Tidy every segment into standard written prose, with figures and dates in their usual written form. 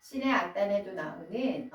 신의 악단에도 나오는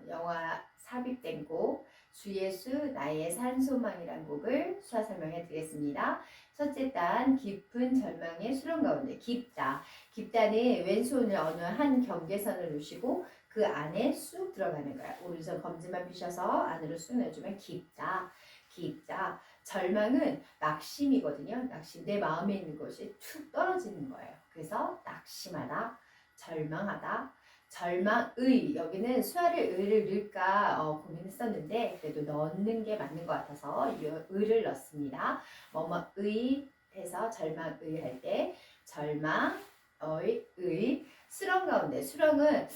영화 삽입된 곡 주예수 나의 산소망이란 곡을 수화 설명해 드리겠습니다. 첫째 단 깊은 절망의 수렁 가운데 깊다. 깊다는 왼손을 어느 한 경계선을 놓으시고 그 안에 쑥 들어가는 거야. 오른손 검지만 펴셔서 안으로 쑥 넣어주면 깊다. 깊다. 절망은 낙심이거든요. 낙심. 내 마음에 있는 것이 툭 떨어지는 거예요. 그래서 낙심하다. 절망하다. 절망의 여기는 수화를 의를 넣을까 고민했었는데 그래도 넣는 게 맞는 것 같아서 의를 넣습니다. 뭐뭐의 해서 절망의 할 때 절망의 의 수렁 가운데 수렁은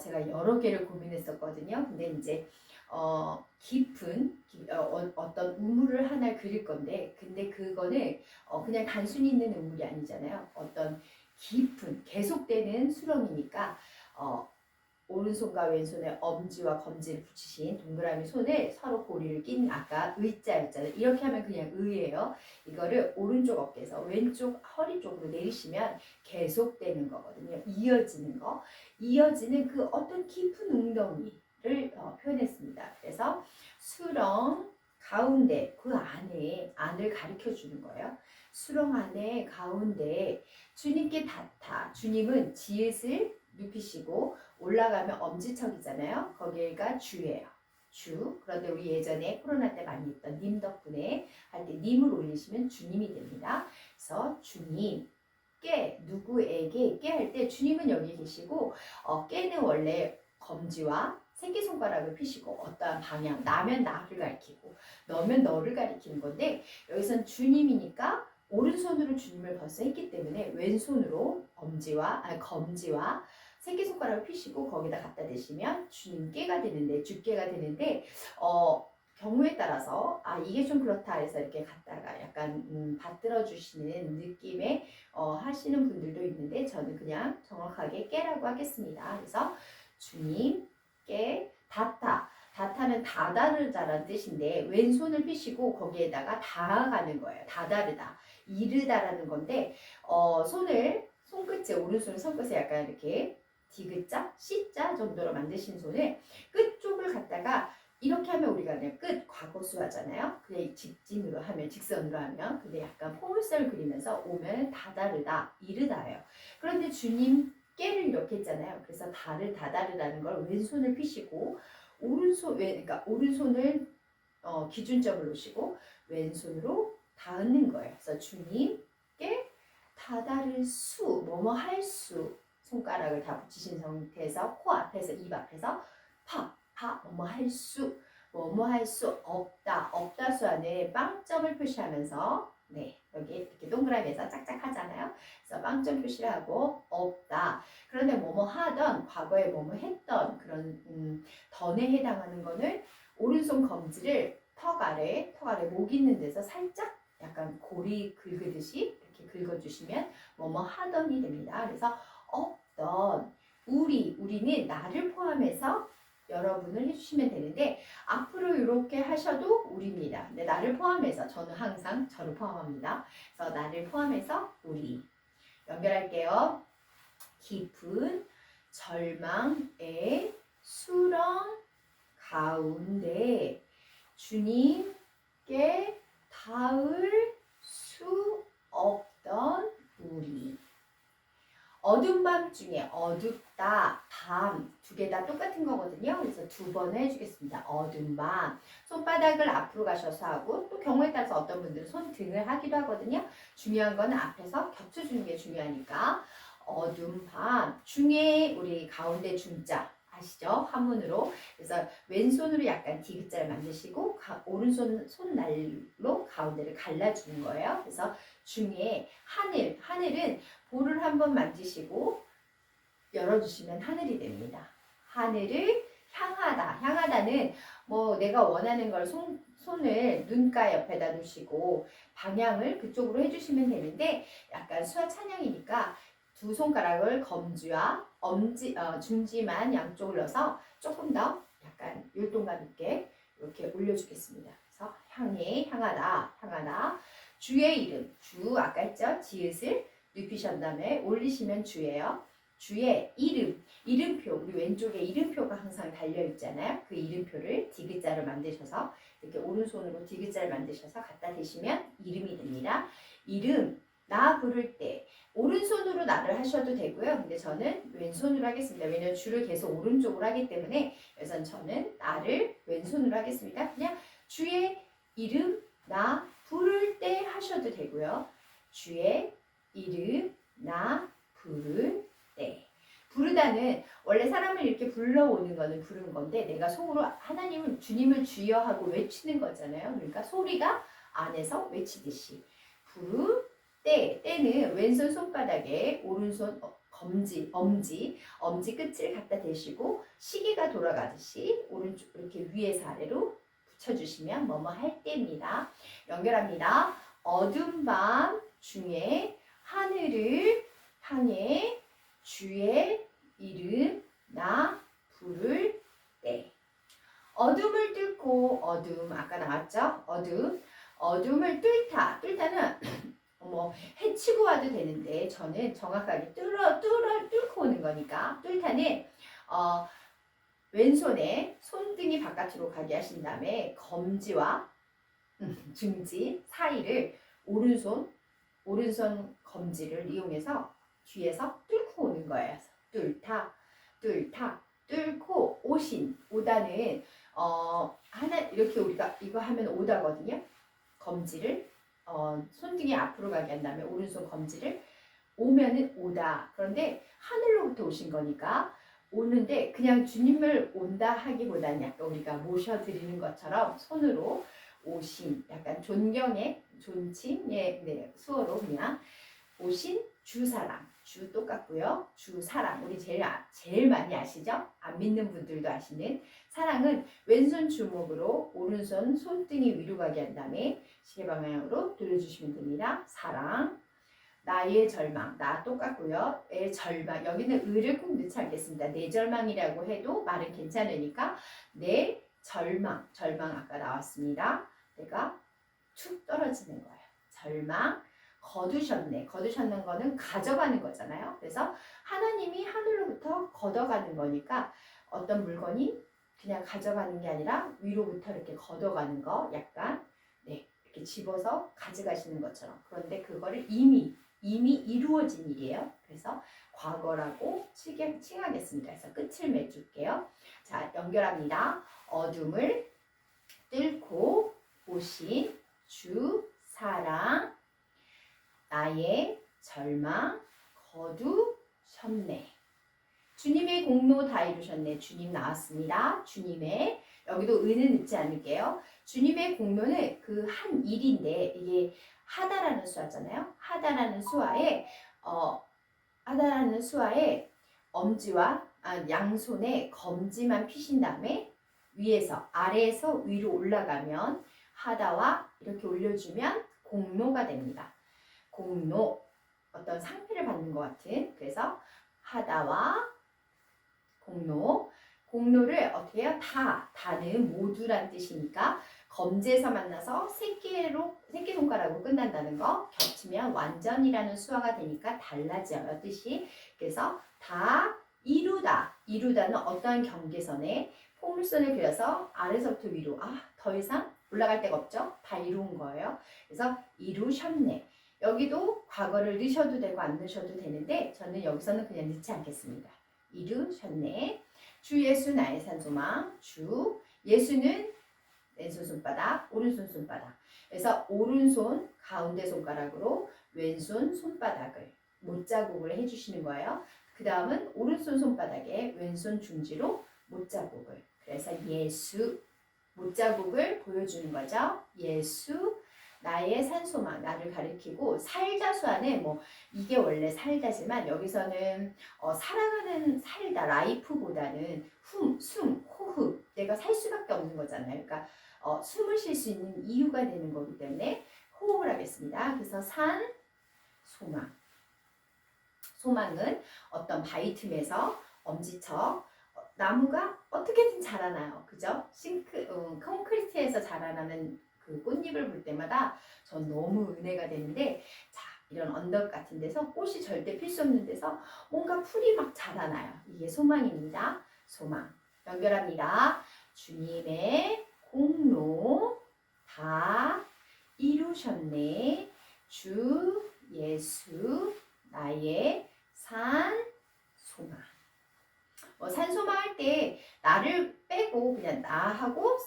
제가 여러 개를 고민했었거든요. 근데 이제 깊은 어떤 우물을 하나 그릴 건데 근데 그거는 그냥 단순히 있는 우물이 아니잖아요. 어떤 깊은 계속되는 수렁이니까 오른손과 왼손에 엄지와 검지를 붙이신 동그라미 손을 서로 고리를 낀 아까 의자였잖아요. 이렇게 하면 그냥 의예요. 이거를 오른쪽 어깨에서 왼쪽 허리 쪽으로 내리시면 계속되는 거거든요. 이어지는 거. 이어지는 그 어떤 깊은 웅덩이를 표현했습니다. 그래서 수렁 가운데 그 안에 안을 가리켜 주는 거예요. 수렁 안에 가운데 주님께 닿다. 주님은 지읒을 눕히시고 올라가면 엄지척이잖아요. 거기가 주예요. 주. 그런데 우리 예전에 코로나 때 많이 했던 님 덕분에 할 때 님을 올리시면 주님이 됩니다. 그래서 주님께 누구에게 께 할 때 주님은 여기 계시고 깨는 원래 검지와 새끼손가락을 펴시고 어떠한 방향 나면 나를 가리키고 너면 너를 가리키는 건데 여기선 주님이니까 오른손으로 주님을 벌써 했기 때문에 왼손으로 검지와 새끼손가락을 펴시고 거기다 갖다 대시면 주님께가 되는데 주께가 되는데 경우에 따라서 이게 좀 그렇다 해서 이렇게 갖다가 약간 받들어 주시는 느낌의 하시는 분들도 있는데 저는 그냥 정확하게 깨라고 하겠습니다. 그래서 주님께 닿다. 닿다는 다다르다라는 뜻인데 왼손을 펴시고 거기에다가 닿아가는 거예요. 다다르다. 이르다라는 건데 손끝에 오른손 손끝에 약간 이렇게 디귿자, C자 정도로 만드신 손을 끝쪽을 갖다가 이렇게 하면 우리가 그냥 끝 과거수 하잖아요. 그냥 직진으로 하면 직선으로 하면 근데 약간 포물선을 그리면서 오면 다다르다, 이르다예요. 그런데 주님께를 이렇게 했잖아요. 그래서 다다르다는 걸 왼손을 펴시고 그러니까 오른손을 기준점을 놓으시고 왼손으로 닿는 거예요. 그래서 주님께 다다를 수, 뭐뭐 할 수, 손가락을 다 붙이신 상태에서 코 앞에서 입 앞에서 뭐뭐 할 수 없다. 없다수 안에 빵점을 표시하면서 여기 이렇게 동그라미에서 짝짝 하잖아요. 그래서 빵점 표시를 하고 없다. 그런데 뭐뭐 하던 과거에 뭐뭐 했던 그런 던에 해당하는 거는 오른손 검지를 턱 아래 목 있는 데서 살짝 약간 고리 긁듯이 이렇게 긁어주시면 뭐뭐 하던이 됩니다. 그래서 없던 우리는 나를 포함해서 여러분을 해주시면 되는데 앞으로 이렇게 하셔도 우리입니다. 근데 나를 포함해서 저는 항상 저를 포함합니다. 그래서 나를 포함해서 우리 연결할게요. 깊은 절망의 수렁 가운데 주님께 닿을 수 없던 우리. 어두운 밤 중에 어둡다, 밤 두 개 다 똑같은 거거든요. 그래서 두 번 해주겠습니다. 어두운 밤. 손바닥을 앞으로 가셔서 하고 또 경우에 따라서 어떤 분들은 손등을 하기도 하거든요. 중요한 건 앞에서 겹쳐주는 게 중요하니까 어두운 밤 중에 우리 가운데 중자 아시죠? 한문으로. 그래서 왼손으로 약간 디귿자를 만드시고 오른손 손날로 가운데를 갈라주는 거예요. 그래서 중에 하늘은 볼을 한번 만지시고 열어주시면 하늘이 됩니다. 하늘을 향하다는 뭐 내가 원하는 걸 손을 눈가 옆에다 놓으시고 방향을 그쪽으로 해주시면 되는데 약간 수화 찬양이니까 두 손가락을 검지와 중지만 양쪽을 넣어서 조금 더 약간 율동감 있게 이렇게 올려주겠습니다. 그래서 향하다. 주의 이름, 주 아까 했죠? 지읒을 눕히신 다음에 올리시면 주예요. 주의 이름표, 우리 왼쪽에 이름표가 항상 달려 있잖아요. 그 이름표를 디귿자로 만드셔서 이렇게 오른손으로 디귿자를 만드셔서 갖다 대시면 이름이 됩니다. 이름, 나 부를 때 오른손으로 나를 하셔도 되고요. 근데 저는 왼손으로 하겠습니다. 왜냐하면 주를 계속 오른쪽으로 하기 때문에 그래서 저는 나를 왼손으로 하겠습니다. 그냥 주의 이름, 나 부를 때 하셔도 되고요. 주의 이름, 나 부를 때. 부르다는 원래 사람을 이렇게 불러오는 거는 부르는 건데 내가 속으로 하나님은 주님을 주여 하고 외치는 거잖아요. 그러니까 소리가 안에서 외치듯이 부르 때, 때는 왼손 손바닥에 오른손 엄지 끝을 갖다 대시고 시계가 돌아가듯이 오른쪽 이렇게 위에서 아래로 붙여주시면 뭐뭐 할 때입니다. 연결합니다. 어두운 밤 중에 하늘을 향해 주의 이름 나 부를 때. 어둠을 뚫고 어둠 아까 나왔죠? 어둠을 뚫다는 뭐 해치고 와도 되는데 저는 정확하게 뚫고 오는 거니까 뚫다는 왼손에 손등이 바깥으로 가게 하신 다음에 검지와 중지 사이를 오른손 검지를 이용해서 뒤에서 뚫고 오는 거예요. 뚫고 오다는 하나 이렇게 우리가 이거 하면 오다거든요. 검지를 손등이 앞으로 가게 한 다음에 오른손 검지를 오면은 오다. 그런데 하늘로부터 오신 거니까 오는데 그냥 주님을 온다 하기보다는 약간 우리가 모셔드리는 것처럼 손으로 오신 약간 존경의 존칭의 수어로 그냥 오신 주사랑 주 똑같고요. 주사랑 우리 제일 많이 아시죠? 안 믿는 분들도 아시는 사랑은 왼손 주먹으로 오른손 손등이 위로 가게 한 다음에 시계 방향으로 돌려주시면 됩니다. 사랑 나의 절망 나 똑같고요. 의 절망 여기는 의를 꼭 넣지 않겠습니다. 내 절망이라고 해도 말은 괜찮으니까 내 절망 아까 나왔습니다. 내가 툭 떨어지는 거예요. 절망 거두셨는 거는 가져가는 거잖아요. 그래서 하나님이 하늘로부터 걷어가는 거니까 어떤 물건이 그냥 가져가는 게 아니라 위로부터 이렇게 걷어가는 거 약간 이렇게 집어서 가져가시는 것처럼. 그런데 그거를 이미 이루어진 일이에요. 그래서 과거라고 칭하겠습니다. 그래서 끝을 맺을게요. 자, 연결합니다. 어둠을 뚫고 오신 주 사랑 나의 절망 거두셨네. 주님의 공로 다 이루셨네. 주님 나왔습니다. 주님의 여기도 의는 넣지 않을게요. 주님의 공로는 그 한 일인데 이게 하다라는 수화잖아요. 하다라는 수화에 엄지와 양손에 검지만 피신 다음에 아래에서 위로 올라가면 하다와 이렇게 올려주면 공로가 됩니다. 공로 어떤 상패를 받는 것 같은 그래서 하다와 공로를 어떻게 해요? 다는 모두란 뜻이니까 검지에서 만나서 새끼손가락으로 끝난다는 거 겹치면 완전이라는 수화가 되니까 달라져요 뜻이. 그래서 다 이루다는 어떠한 경계선에 포물선을 그려서 아래서부터 위로 더 이상 올라갈 데가 없죠. 다 이룬 거예요. 그래서 이루셨네. 여기도 과거를 넣으셔도 되고 안 넣으셔도 되는데 저는 여기서는 그냥 넣지 않겠습니다. 이루셨네. 주 예수 나의 산소망. 주 예수는 왼손 손바닥, 오른손 손바닥. 그래서 오른손 가운데 손가락으로 왼손 손바닥을 못자국을 해주시는 거예요. 그 다음은 오른손 손바닥에 왼손 중지로 못자국을. 그래서 예수 못자국을 보여주는 거죠. 예수 나의 산소망 나를 가리키고 살자수하는 이게 원래 살자지만 여기서는 살다 라이프보다는 호흡 내가 살 수밖에 없는 거잖아요. 그러니까 숨을 쉴 수 있는 이유가 되는 거기 때문에 호흡을 하겠습니다. 그래서 소망은 어떤 바위 틈에서 엄지척 나무가 어떻게든 자라나요. 그죠? 콘크리트에서 자라나는 그 꽃잎을 볼 때마다 전 너무 은혜가 되는데 이런 언덕 같은 데서 꽃이 절대 필 수 없는 데서 뭔가 풀이 막 자라나요. 이게 소망입니다. 소망. 연결합니다. 주님의 공로 다 이루셨네. 주 예수 나의 산 소망. 산 소망 할 때 나를 빼고 그냥 나하고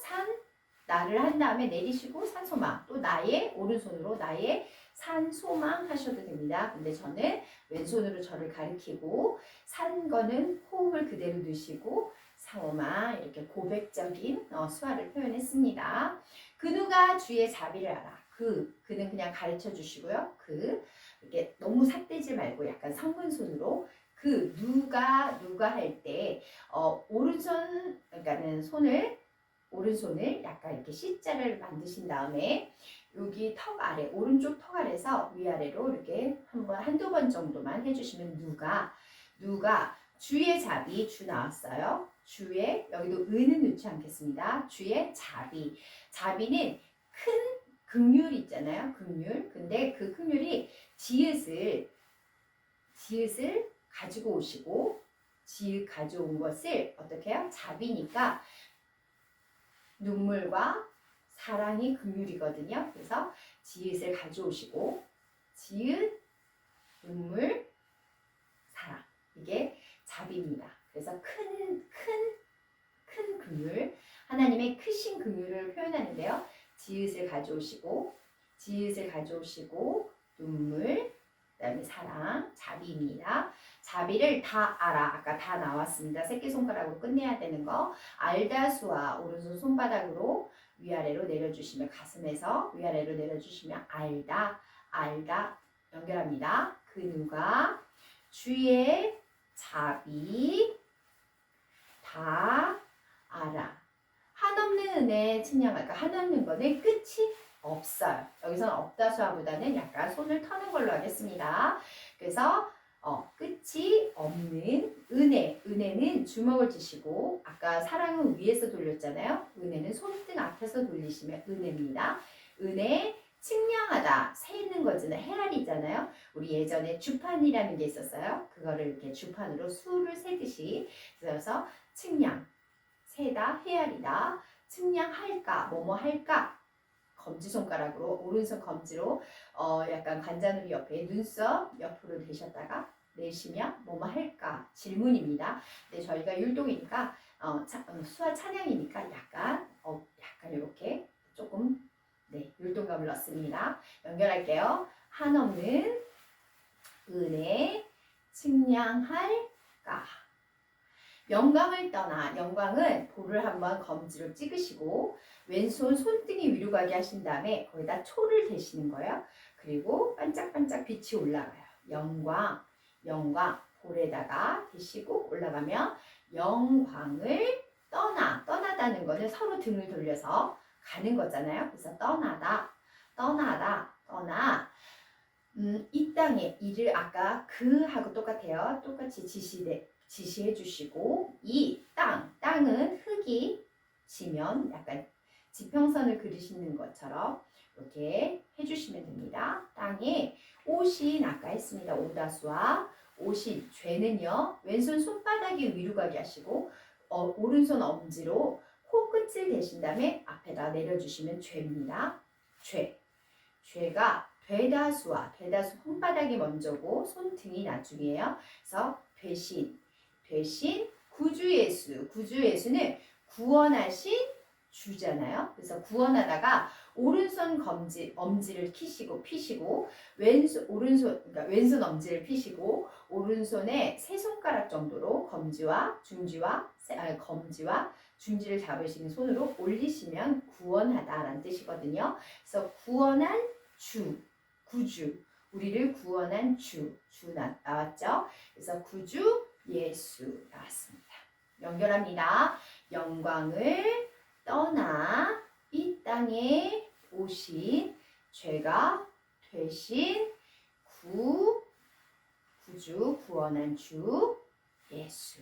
나를 한 다음에 내리시고 산 소망, 또 나의 오른손으로 나의 산 소망 하셔도 됩니다. 근데 저는 왼손으로 저를 가리키고 산 거는 호흡을 그대로 넣으시고 사오마 이렇게 고백적인 수화를 표현했습니다. 그 누가 주의 자비를 알아. 그는 그냥 가르쳐 주시고요. 이렇게 너무 삿대지 말고 약간 성문손으로 누가 할 때 오른손 그러니까는 오른손을 약간 이렇게 C자를 만드신 다음에 여기 턱 아래 오른쪽 턱 아래에서 위아래로 이렇게 한두 번 정도만 해주시면 누가 주의 자비 주 나왔어요. 주의 여기도 은은 넣지 않겠습니다. 주의 자비는 큰 긍휼 있잖아요. 긍휼. 근데 그 긍휼이 지읒을 가지고 오시고 지읒 가져온 것을 어떻게 해요? 자비니까 눈물과 사랑이 긍휼이거든요. 그래서 지읒을 가져오시고 지읒, 눈물, 사랑 이게 자비입니다. 그래서 큰 긍휼 하나님의 크신 긍휼을 표현하는데요. 지읒을 가져오시고 눈물 그다음에 사랑, 자비입니다. 자비를 다 알아. 아까 다 나왔습니다. 새끼손가락으로 끝내야 되는 거. 알다수와 오른손 손바닥으로 위아래로 내려주시면 가슴에서 위아래로 내려주시면 알다 연결합니다. 그 누가 주의 자비 다 알아. 한없는 은혜 측량할까? 한없는 거는 끝이 없어요. 여기서는 없다수화보다는 약간 손을 터는 걸로 하겠습니다. 그래서 끝이 없는 은혜는 주먹을 쥐시고 아까 사랑은 위에서 돌렸잖아요. 은혜는 손등 앞에서 돌리시면 은혜입니다. 은혜 측량하다 세는 거잖아요. 헤아리잖아요. 우리 예전에 주판이라는 게 있었어요. 그거를 이렇게 주판으로 수를 세듯이 그래서 측량 세다 헤아리다 측량할까 뭐뭐 할까 검지손가락으로 오른손 검지로 약간 관자놀이 옆에 눈썹 옆으로 대셨다가 내쉬면 뭐뭐 할까 질문입니다. 근데 저희가 율동이니까 수화 찬양이니까 약간 이렇게 조금 율동감을 넣습니다. 연결할게요. 한없는 은혜 측량할까. 영광을 떠나 영광은 볼을 한번 검지로 찍으시고 왼손 손등이 위로 가게 하신 다음에 거기다 초를 대시는 거예요. 그리고 반짝반짝 빛이 올라가요. 영광 볼에다가 대시고 올라가면 영광을 떠나다는 거는 서로 등을 돌려서 가는 거잖아요. 그래서 떠나 이 땅에 이를 아까 하고 똑같아요. 똑같이 지시해 주시고 이 땅은 흙이 지면 약간 지평선을 그리시는 것처럼 이렇게 해주시면 됩니다. 땅에 오신 아까 했습니다. 오다수와 오신 죄는요. 왼손 손바닥이 위로 가게 하시고 오른손 엄지로 코끝을 대신 다음에 앞에다 내려주시면 죄입니다. 죄가 되다수와 되다수 손바닥이 먼저고 손등이 나중이에요. 그래서 되신 구주예수는 구원하신 주잖아요. 그래서 구원하다가 오른손 엄지를 피시고 그러니까 왼손 엄지를 피시고 오른손에 세 손가락 정도로 검지와 중지를 잡으시는 손으로 올리시면 구원하다라는 뜻이거든요. 그래서 구원한 구주 우리를 구원한 주 나왔죠. 그래서 구주 예수 나왔습니다. 연결합니다. 영광을 떠나 이 땅에 오신 죄가 되신 구주 구원한 주 예수.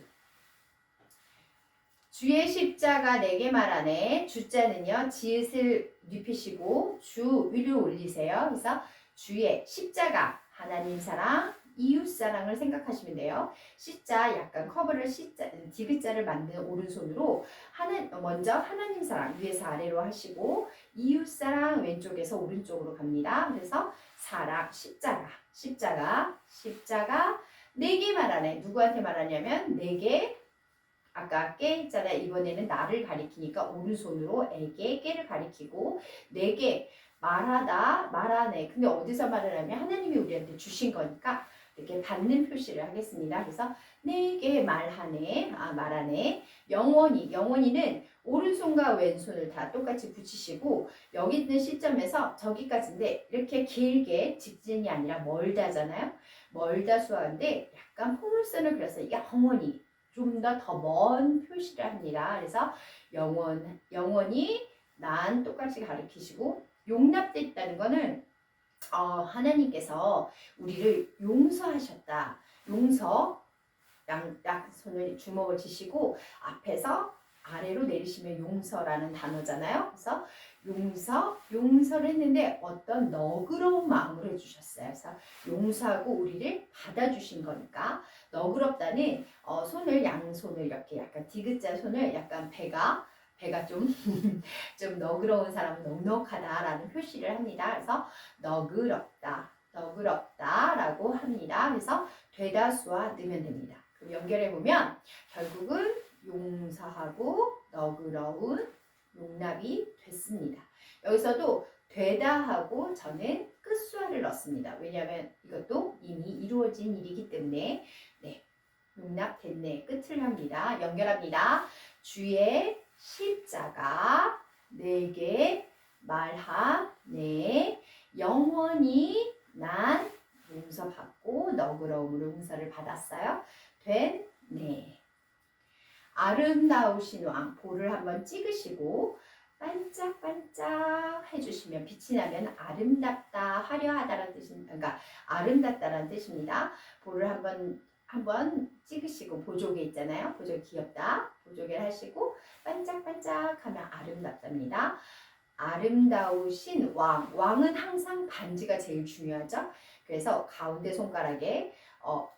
주의 십자가 내게 말하네. 주자는요 지읒을 눕히시고 주 위로 올리세요. 그래서 주의 십자가 하나님 사랑 이웃사랑을 생각하시면 돼요. C자 약간 커브를 C자, 디귿자를 만드는 오른손으로 먼저 하나님 사랑 위에서 아래로 하시고 이웃사랑 왼쪽에서 오른쪽으로 갑니다. 그래서 사랑 십자가 4개 말하네. 누구한테 말하냐면 4개 아까 깨 있잖아요. 이번에는 나를 가리키니까 오른손으로 에게 깨를 가리키고 4개 말하네. 근데 어디서 말을 하면 하나님이 우리한테 주신 거니까 이렇게 받는 표시를 하겠습니다. 그래서 4개 말하네. 말하네. 영원히는 오른손과 왼손을 다 똑같이 붙이시고 여기 있는 시점에서 저기까지인데 이렇게 길게 직진이 아니라 멀다잖아요. 멀다 수화인데 약간 포물선을 그려서 영원히 좀 더 먼 표시를 합니다. 그래서 영원히 난 똑같이 가르치시고 용납됐다는 거는 하나님께서 우리를 용서하셨다. 용서 양손을 주먹을 쥐시고 앞에서 아래로 내리시면 용서라는 단어잖아요. 그래서 용서를 했는데 어떤 너그러운 마음으로 해주셨어요. 그래서 용서하고 우리를 받아주신 거니까 너그럽다는 손을 양손을 이렇게 약간 디귿자 손을 약간 배가 좀 너그러운 사람은 넉넉하다라는 표시를 합니다. 그래서 너그럽다라고 합니다. 그래서 되다수와 넣으면 됩니다. 그럼 연결해 보면 결국은 용서하고 너그러운 용납이 됐습니다. 여기서도 되다 하고 저는 끝수화를 넣습니다. 왜냐하면 이것도 이미 이루어진 일이기 때문에 용납됐네 끝을 합니다. 연결합니다. 주의 십자가 4개 말하네 영원히 난 용서받고 너그러움으로 용서를 받았어요. 됐네. 아름다우신 왕 볼을 한번 찍으시고 반짝반짝 해주시면 빛이 나면 아름답다 화려하다라는 뜻입니다. 그러니까 아름답다라는 뜻입니다. 볼을 한번 찍으시고 보조개 있잖아요. 보조개 귀엽다. 보조개를 하시고 반짝반짝 하면 아름답답니다. 아름다우신 왕은 항상 반지가 제일 중요하죠. 그래서 가운데 손가락에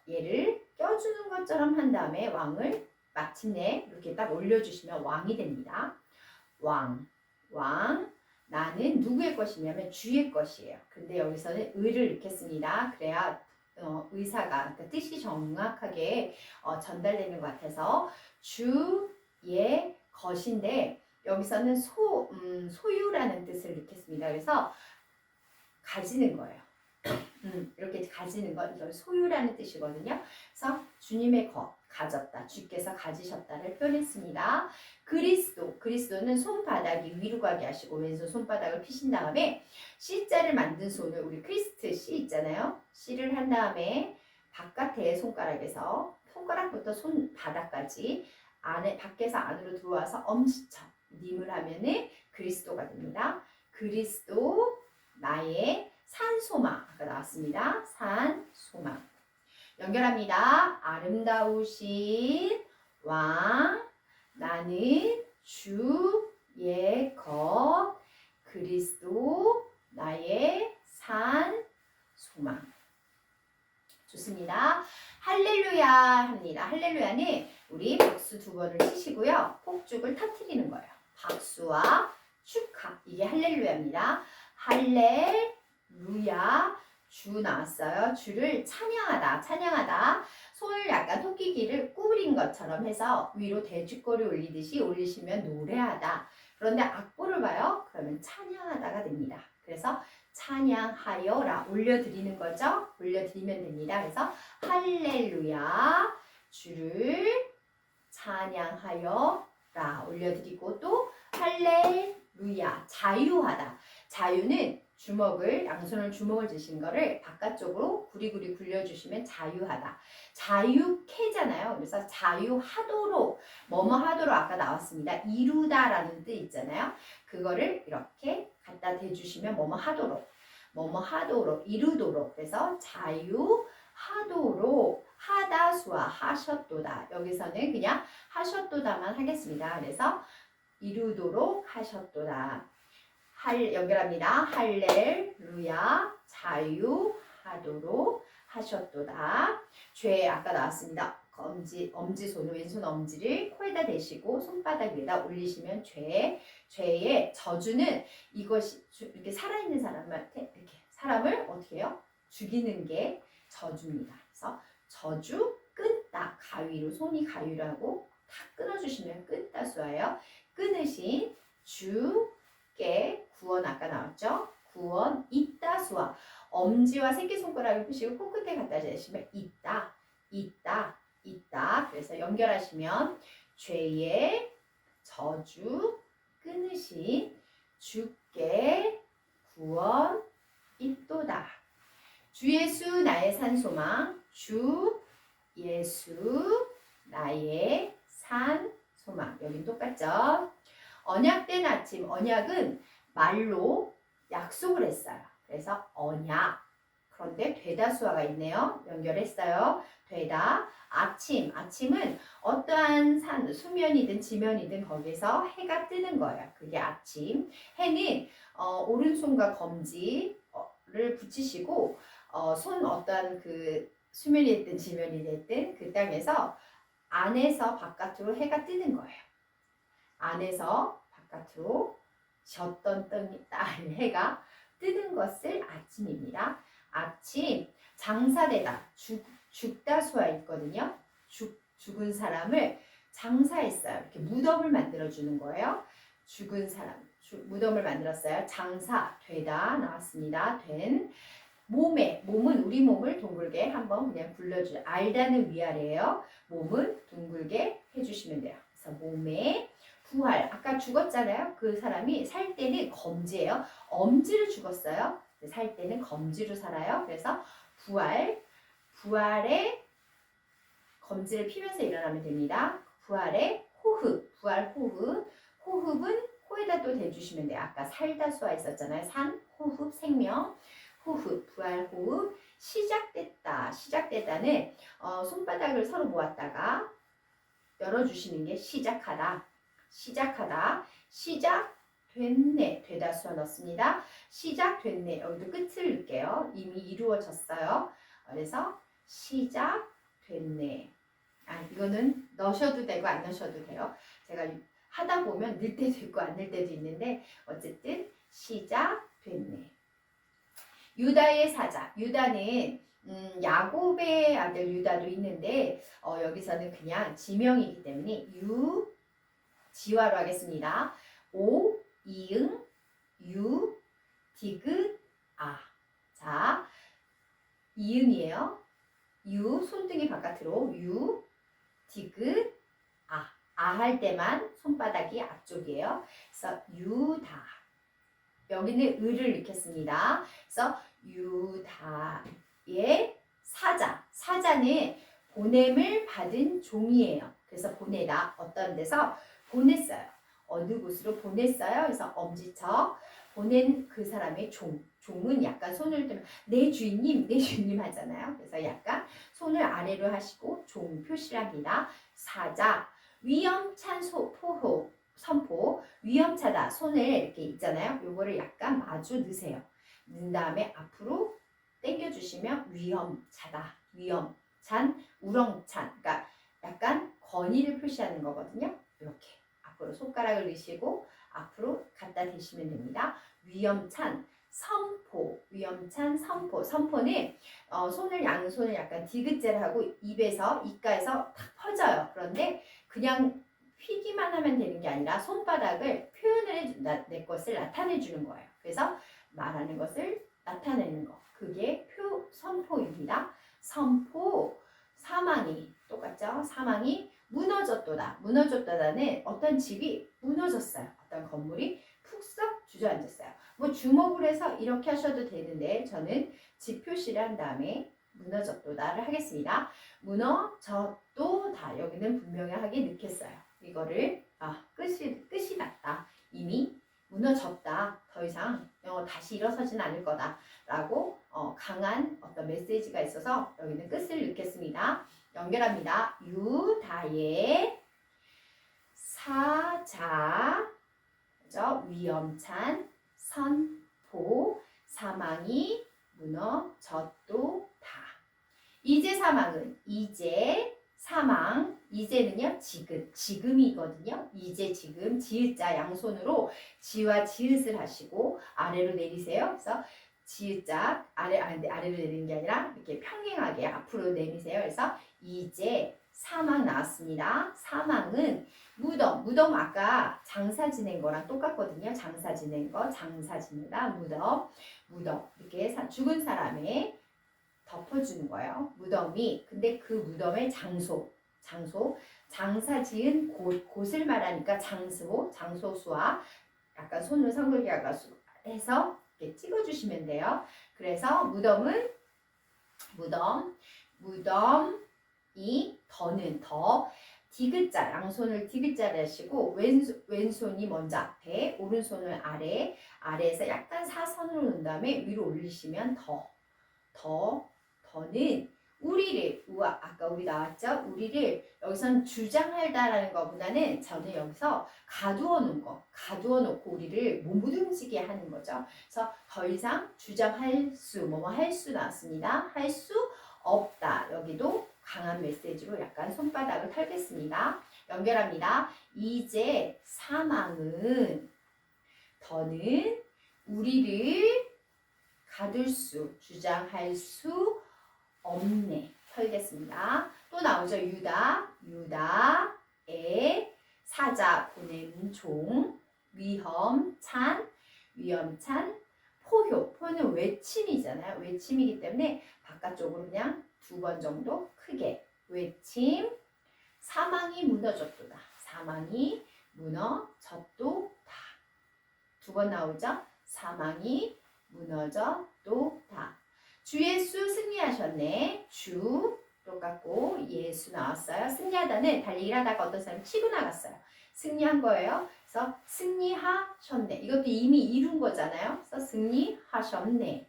얘를 껴주는 것처럼 한 다음에 왕을 마침내 이렇게 딱 올려주시면 왕이 됩니다. 왕 나는 누구의 것이냐면 주의 것이에요. 근데 여기서는 의를 넣겠습니다. 그래야 의사가 그러니까 뜻이 정확하게 전달되는 것 같아서 주의 것인데 여기서는 소유라는 뜻을 넣겠습니다. 그래서 가지는 거예요. 이렇게 가지는 건 이걸 소유라는 뜻이거든요. 그래서 주님의 것 가졌다. 주께서 가지셨다를 표현했습니다. 그리스도는 손바닥이 위로 가게 하시고 왼손 손바닥을 피신 다음에 C자를 만든 손을 우리 크리스트 C 있잖아요. C를 한 다음에 바깥에 손가락에서 손가락부터 손바닥까지 밖에서 안으로 들어와서 엄지척 님을 하면은 그리스도가 됩니다. 그리스도 나의 산소망 아까 나왔습니다. 산소망 연결합니다. 아름다우신 왕 나는 주의 것 그리스도 나의 산소망 좋습니다. 할렐루야 합니다. 할렐루야는 우리 박수 2번을 치시고요. 폭죽을 터뜨리는 거예요. 박수와 축하 이게 할렐루야입니다. 할렐루야 주 나왔어요. 주를 찬양하다 손을 약간 토끼기를 구부린 것처럼 해서 위로 돼지꼬리 올리듯이 올리시면 노래하다. 그런데 악보를 봐요. 그러면 찬양하다가 됩니다. 그래서 찬양하여라 올려드리는 거죠. 올려드리면 됩니다. 그래서 할렐루야 주를 찬양하여라 올려드리고 또 할렐루야 자유하다. 자유는 양손을 주먹을 쥐신 거를 바깥쪽으로 구리구리 굴려주시면 자유하다. 자유케잖아요. 그래서 자유하도록 뭐뭐 하도록 아까 나왔습니다. 이루다라는 뜻 있잖아요. 그거를 이렇게 갖다 대주시면 뭐뭐 하도록 이루도록 그래서 자유하도록 하다수와 하셨도다. 여기서는 그냥 하셨도다만 하겠습니다. 그래서 이루도록 하셨도다. 연결합니다. 할렐루야 자유하도록 하셨도다. 죄 아까 나왔습니다. 엄지손, 왼손 엄지를 코에다 대시고 손바닥 위에다 올리시면 죄의 저주는 이것이 이렇게 살아있는 사람한테 이렇게 사람을 어떻게 해요? 죽이는 게 저주입니다. 그래서 저주 끊다. 가위로 손이 가위라고 탁 끊어주시면 끊다 수화예요. 끊으신 주께 구원 아까 나왔죠? 구원 있다 수화. 엄지와 새끼손가락을 푸시고 코끝에 갖다 대시면 있다. 있다. 그래서 연결하시면 죄의 저주 끊으신 주께 구원 있도다. 주 예수 나의 산 소망. 주 예수 나의 산 소망. 여긴 똑같죠? 언약된 아침. 언약은 말로 약속을 했어요. 그래서 언약. 그런데 되다 수화가 있네요. 연결했어요. 되다. 아침. 아침은 어떠한 수면이든 지면이든 거기서 해가 뜨는 거예요. 그게 아침. 해는 오른손과 검지를 붙이시고 손 어떠한 그 수면이 됐든 지면이 됐든 그 땅에서 안에서 바깥으로 해가 뜨는 거예요. 안에서 바깥으로 졌던 해가 뜨는 것을 아침입니다. 아침, 장사되다, 죽다 수화 있거든요. 죽은 사람을 장사했어요. 이렇게 무덤을 만들어주는 거예요. 죽은 사람, 무덤을 만들었어요. 장사, 되다 나왔습니다. 된. 몸은 우리 몸을 둥글게 한번 그냥 굴려줘요. 알다는 위아래예요. 몸은 둥글게 해주시면 돼요. 그래서 몸에 부활. 아까 죽었잖아요. 그 사람이 살 때는 검지예요. 엄지를 죽었어요. 살 때는 검지로 살아요. 그래서 부활에 검지를 피면서 일어나면 됩니다. 부활의 호흡. 호흡은 코에다 또 대주시면 돼요. 아까 살다 수화 있었잖아요. 산, 호흡, 생명. 호흡, 부활 호흡. 시작됐다는 손바닥을 서로 모았다가 열어주시는 게 시작하다. 시작됐네. 되다 수화 넣습니다. 시작됐네. 여기도 끝을 넣을게요. 이미 이루어졌어요. 그래서 시작됐네. 이거는 넣으셔도 되고 안 넣으셔도 돼요. 제가 하다 보면 넣을 때도 있고 안 넣을 때도 있는데 어쨌든 시작됐네. 유다의 사자. 유다는 야곱의 아들 유다도 있는데 여기서는 그냥 지명이기 때문에 지화로 하겠습니다. 오, 이응, 유, 디귿, 아. 자, 이응이에요. 유, 손등이 바깥으로. 유, 디귿, 아. 아 할 때만 손바닥이 앞쪽이에요. 그래서 유다. 여기는 을을 넣겠습니다. 그래서 유다의 사자. 사자는 보냄을 받은 종이에요. 그래서 보내다. 어떤 데서 보냈어요. 어느 곳으로 보냈어요. 그래서 엄지척. 보낸 그 사람의 종은 약간 손을 들면 내 주인님 하잖아요. 그래서 약간 손을 아래로 하시고 종 표시를 합니다. 사자. 위험찬 선포. 위험차다. 손을 이렇게 있잖아요. 요거를 약간 마주 넣으세요. 넣은 다음에 앞으로 당겨주시면 위험차다. 위험찬, 우렁찬. 그러니까 약간 권위를 표시하는 거거든요. 이렇게 앞으로 손가락을 넣으시고 앞으로 갖다 대시면 됩니다. 위험찬 선포. 선포는 양손을 약간 디귿제를 하고 입가에서 탁 퍼져요. 그런데 그냥 휘기만 하면 되는 게 아니라 손바닥을 내 것을 나타내 주는 거예요. 그래서 말하는 것을 나타내는 거. 그게 선포입니다. 선포. 사망이 똑같죠? 사망이 무너졌도다. 무너졌도다는 어떤 집이 무너졌어요. 어떤 건물이 푹썩 주저앉았어요. 뭐 주목을 해서 이렇게 하셔도 되는데 저는 집 표시를 한 다음에 무너졌도다를 하겠습니다. 무너졌도다. 여기는 분명하게 넣겠어요. 이거를 끝이 났다. 이미 무너졌다. 더 이상 다시 일어서진 않을 거다. 라고 강한 어떤 메시지가 있어서 여기는 끝을 넣겠습니다. 연결합니다. 유다의 사자. 그죠? 위험찬 선포. 사망이 무너졌도다. 이제 사망은 이제 사망 이제는요 지금이거든요. 이제 지금 지읒자 양손으로 지와 지읒을 하시고 아래로 내리세요. 그래서 지읒자 아래로 내리는 게 아니라 이렇게 평행하게 앞으로 내리세요. 그래서 이제 사망 나왔습니다. 사망은 무덤 아까 장사 지낸 거랑 똑같거든요. 장사 지낸 거 장사 지내다 무덤 이렇게 죽은 사람의 덮어주는 거예요. 무덤이. 근데 그 무덤의 장소 장사 지은 곳을 말하니까 장소수와 약간 손을 성글게 해서 이렇게 찍어주시면 돼요. 그래서 무덤이 더는 디귿자 양손을 디귿자를 하시고 왼손이 먼저 앞에 오른손을 아래에서 약간 사선으로 놓은 다음에 위로 올리시면 더는 우리를 아까 우리 나왔죠? 우리를 여기서는 주장하다라는 것보다는 저는 여기서 가두어 놓고 우리를 못 움직이게 하는 거죠. 그래서 더 이상 주장할 수 나왔습니다. 할 수 없다. 여기도 강한 메시지로 약간 손바닥을 털겠습니다. 연결합니다. 이제 사망은 더는 우리를 주장할 수 없네. 털겠습니다. 또 나오죠. 유다의 사자 보낸 종 위험찬 포효는 외침이잖아요. 외침이기 때문에 바깥쪽으로 그냥 2번 정도 크게 외침 사망이 무너졌도다. 사망이 무너졌도다. 2번 나오죠. 사망이 무너져도다. 주 예수 승리하셨네. 주 똑같고 예수 나왔어요. 승리하다는 달리기를 하다가 어떤 사람이 치고 나갔어요. 승리한 거예요. 그래서 승리하셨네. 이것도 이미 이룬 거잖아요. 그래서 승리하셨네.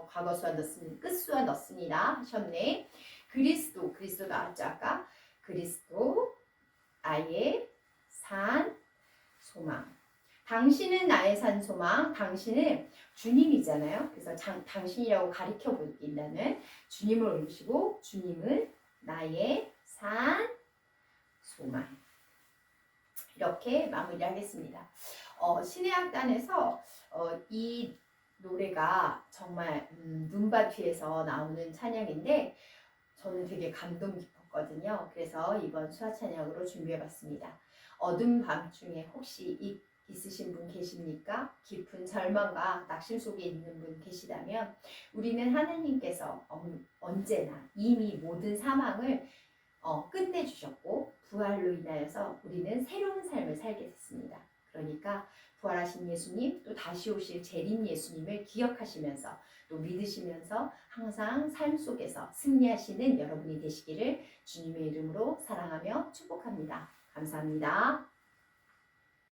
과거수와 넣습니다. 끝수와 넣습니다. 하셨네. 그리스도 나왔죠. 아까 그리스도 나의 산 소망. 당신은 나의 산 소망. 당신은 주님이잖아요. 그래서 당신이라고 가리켜 보인다는 주님을 올리시고 주님은 나의 산 소망. 이렇게 마무리하겠습니다. 신의 악단에서 이 노래가 정말 눈밭위에서 나오는 찬양인데 저는 되게 감동 깊었거든요. 그래서 이번 수화 찬양으로 준비해봤습니다. 어둠 밤중에 혹시 있으신 분 계십니까? 깊은 절망과 낙심 속에 있는 분 계시다면 우리는 하나님께서 언제나 이미 모든 사망을 끝내주셨고 부활로 인하여서 우리는 새로운 삶을 살게 됐습니다. 그러니까 부활하신 예수님 또 다시 오실 재림 예수님을 기억하시면서 또 믿으시면서 항상 삶 속에서 승리하시는 여러분이 되시기를 주님의 이름으로 사랑하며 축복합니다. 감사합니다.